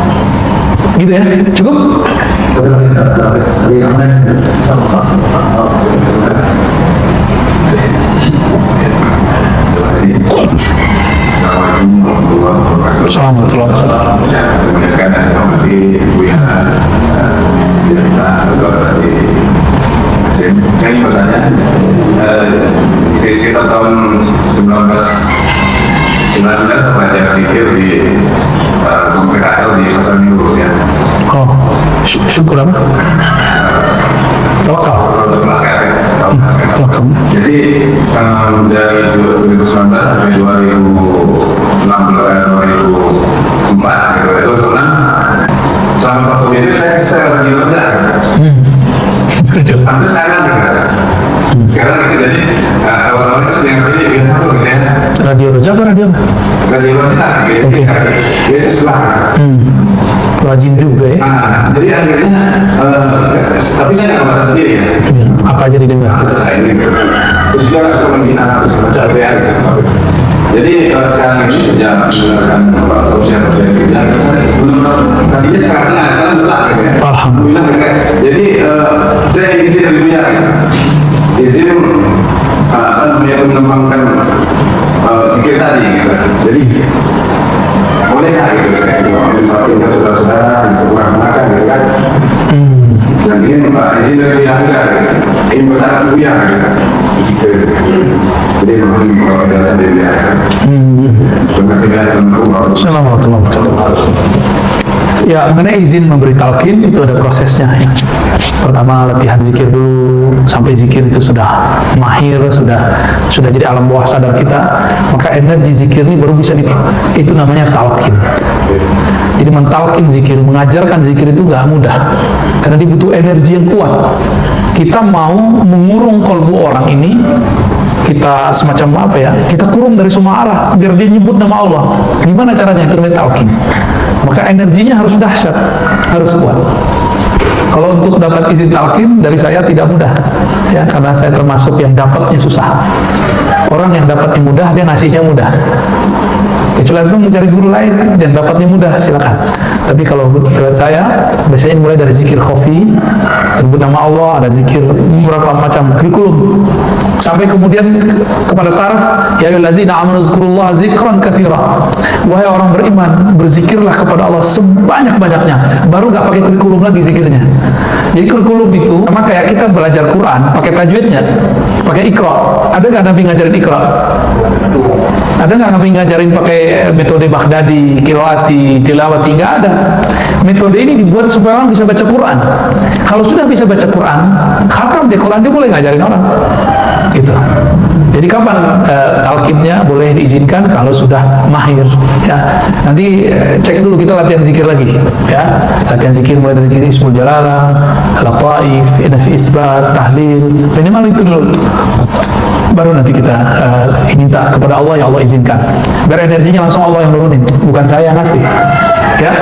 Gitu ya, cukup. Assalamualaikum warahmatullahi wabarakatuh. Saya ingin bertanya, sekitar tahun 1999 saya belajar zikir di PKL di Pasar Minggu ya. Oh, syukur apa? Lokal. Lokal. Jadi dari 2019 sampai 2004 gitu, itu selama 4 tahun itu saya lagi kerja. Sampai sekarang gitu. Sekarang gitu, jadi awal-awalnya setiap hari biasa tuh gitu ya. Radio Roja apa radio apa? Radio Roja gitu. Oke. Itu sebelah. Rajin juga ya. Jadi akhirnya, tapi saya nggak kemana sendiri ya. Apa aja didengar? Saya ini. Terus juga suka membina, terus baca RPA gitu. Jadi sekarang ini sejak menggunakan usia-usia kerja, benar-benar tadinya setengah-setengah, sekarang betul gitu ya. Alhamdulillah. Jadi saya izin dari Buya gitu. Izin mengembangkan zikir tadi gitu. Jadi bolehkah gitu saya mengembangkan saudara-saudara gitu, kurang makan gitu kan. Dan ini izin dari Buya juga gitu. Ini pesanan Buya gitu. Zikir. Jadi memang penjelasan dari Buya. Terima kasih guys. Assalamualaikum warahmatullahi wabarakatuh. Ya, mengenai izin memberi talqin itu ada prosesnya ya. Pertama latihan zikir dulu sampai zikir itu sudah mahir, sudah jadi alam bawah sadar kita, maka energi zikir ini baru bisa itu namanya talqin. Jadi mentalqin zikir, mengajarkan zikir itu nggak mudah karena dia butuh energi yang kuat. Kita mau mengurung kolbu orang ini kita semacam apa ya, kita kurung dari semua arah biar dia nyebut nama Allah. Gimana caranya? Itu namanya talqin. Maka energinya harus dahsyat, harus kuat. Kalau untuk dapat izin talqin dari saya tidak mudah, ya, karena saya termasuk yang dapatnya susah. Orang yang dapatnya mudah, dia ngasihnya mudah. Kecuali itu mencari guru lain dan dapatnya mudah, silakan. Tapi kalau buat saya, biasanya mulai dari zikir khafi, sebut nama Allah, ada zikir beberapa macam kurikulum, sampai kemudian kepada taraf, ya ayyuhallazina amanu dzkurullaha dzikran katsira. Wahai orang beriman, berzikirlah kepada Allah sebanyak-banyaknya. Baru nggak pakai kurikulum lagi zikirnya. Jadi kurikulum itu sama kayak kita belajar Quran, pakai tajwidnya, pakai Iqra. Ada nggak Nabi ngajarin Iqra? Ada nggak Nabi ngajarin pakai metode Baghdadi, Qiraati, Tilawati? Nggak ada. Metode ini dibuat supaya orang bisa baca Quran. Kalau sudah bisa baca Quran, khatam di Quran, dia boleh ngajarin orang. Gitu. Jadi kapan talqinnya boleh diizinkan? Kalau sudah mahir, ya. Nanti cek dulu, kita latihan zikir lagi, ya. Latihan zikir mulai dari Ismul Jalalah, Lataif, Nafi Isbat, Tahlil, minimal itu dulu. Baru nanti kita minta kepada Allah, ya Allah izinkan. Biar energinya langsung Allah yang nurunin, bukan saya yang ngasih, ya.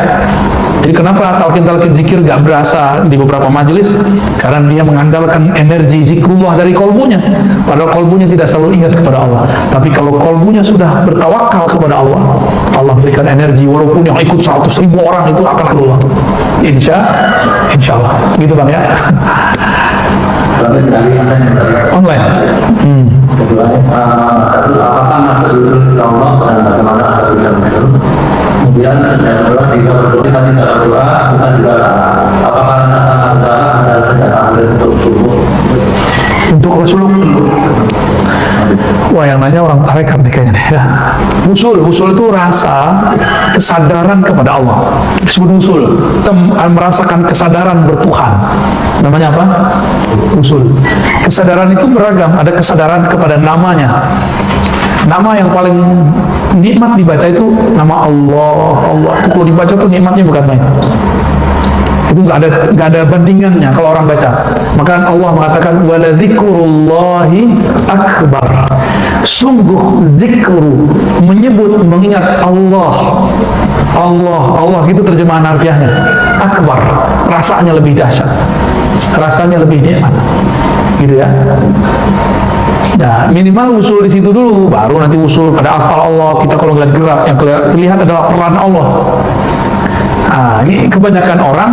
Jadi kenapa talqin-talqin zikir gak berasa di beberapa majelis? Karena dia mengandalkan energi zikrullah dari kolbunya. Padahal kolbunya tidak selalu ingat kepada Allah. Tapi kalau kolbunya sudah bertawakal kepada Allah, Allah berikan energi, walaupun yang ikut 100.000 orang itu akan keluar. Insya Allah. Gitu Bang, ya. Online. Kedua, apakah masuk usul Allah dan bagaimana ada bisa masuk? Kemudian yang kedua, jika berdoa tadi tidak berdoa, bukan juga salah. Apakah salah salah adalah senjata ambil untuk subuh? Untuk Rasulullah. Wah, yang nanya orang tarekat nih kayaknya. Ya. Usul itu rasa kesadaran kepada Allah. Disebut usul. Kita merasakan kesadaran bertuhan. Namanya apa? Usul. Kesadaran itu beragam. Ada kesadaran kepada namanya. Nama yang paling nikmat dibaca itu nama Allah. Allah itu kalau dibaca tuh nikmatnya bukan main. Itu nggak ada bandingannya kalau orang baca. Maka Allah mengatakan wala dzikrullahi akbar. Sungguh zikru, menyebut, mengingat Allah. Allah itu terjemahan harfiahnya. Akbar, rasanya lebih dahsyat, rasanya lebih nikmat, gitu ya. Nah, minimal usul di situ dulu, baru nanti usul pada afal Allah. Kita kalau ngeliat gerak, yang terlihat adalah peran Allah. Nah, ini kebanyakan orang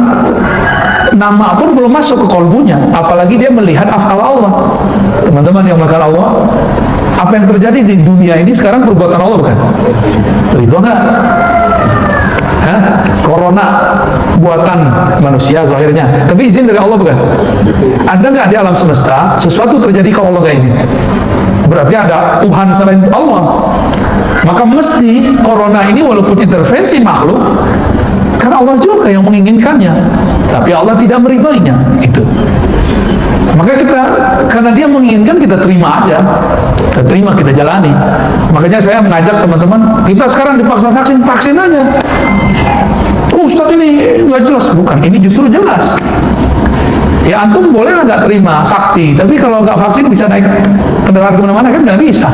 nama pun belum masuk ke kolbunya, apalagi dia melihat afal Allah. Teman-teman yang melakukan Allah, apa yang terjadi di dunia ini sekarang perbuatan Allah bukan? Ridho nggak? Corona buatan manusia zahirnya, tapi izin dari Allah bukan? Ada nggak di alam semesta sesuatu terjadi kalau Allah nggak izin? Berarti ada Tuhan selain Allah. Maka mesti corona ini walaupun intervensi makhluk, karena Allah juga yang menginginkannya, tapi Allah tidak meridhoinya. Itu. Maka kita, karena dia menginginkan, kita terima aja. Kita terima, kita jalani. Makanya saya mengajak teman-teman, kita sekarang dipaksa vaksin aja. Ustadz ini nggak jelas. Bukan, ini justru jelas. Ya antum boleh nggak terima sakti, tapi kalau nggak vaksin bisa naik kendaraan kemana-mana kan nggak bisa.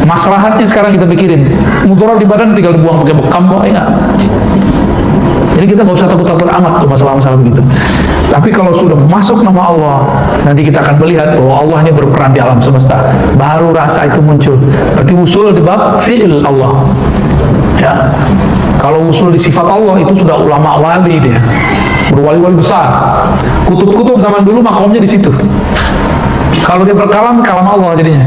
Maslahatnya sekarang kita pikirin. Mudarat di badan tinggal dibuang pakai bekam kok, ya. Jadi kita nggak usah takut-takut amat tuh masalah-masalah begitu. Tapi kalau sudah masuk nama Allah, nanti kita akan melihat bahwa Allah ini berperan di alam semesta. Baru rasa itu muncul. Berarti usul di bab fi'il Allah. Ya. Kalau usul di sifat Allah itu sudah ulama wali dia. Berwali-wali besar. Kutub-kutub zaman dulu makomnya di situ. Kalau dia berkalam, kalam Allah jadinya.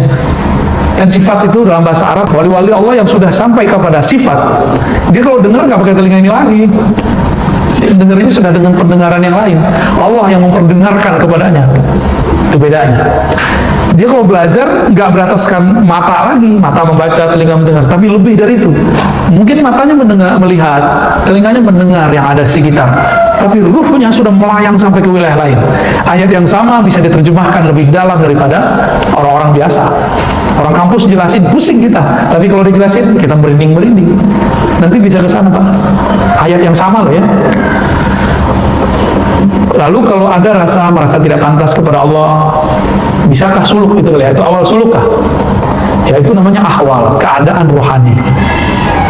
Dan sifat itu dalam bahasa Arab, wali-wali Allah yang sudah sampai kepada sifat, dia kalau dengar nggak pakai telinga ini lagi. Dengarnya sudah dengan pendengaran yang lain. Allah yang memperdengarkan kepadanya. Itu bedanya. Dia kalau belajar nggak berataskan mata lagi, mata membaca, telinga mendengar, tapi lebih dari itu. Mungkin matanya mendengar, melihat, telinganya mendengar yang ada di sekitar, tapi ruhnya sudah melayang sampai ke wilayah lain. Ayat yang sama bisa diterjemahkan lebih dalam daripada orang-orang biasa. Orang kampus jelasin, pusing kita, tapi kalau dijelasin kita merinding-merinding. Nanti bisa ke sana Pak. Ayat yang sama loh ya. Lalu kalau ada merasa tidak pantas kepada Allah, bisakah suluk itu kali ya? Itu awal suluk kah? Yaitu namanya ahwal, keadaan rohani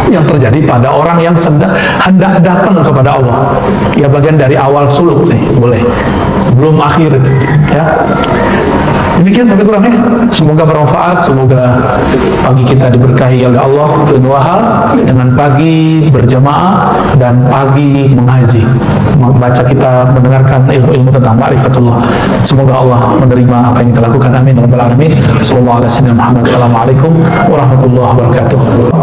yang terjadi pada orang yang sedang hendak datang kepada Allah. Ya bagian dari awal suluk sih, boleh. Belum akhir itu, ya. Demikian lebih kurangnya. Semoga bermanfaat, semoga pagi kita diberkahi oleh Allah dua hal, dengan pagi berjamaah dan pagi mengaji, membaca kita, mendengarkan ilmu-ilmu tentang ma'rifatullah. Semoga Allah menerima apa yang kita lakukan. Amin ya rabbal alamin. Sallallahu alaihi wasallam. Assalamualaikum warahmatullahi wabarakatuh.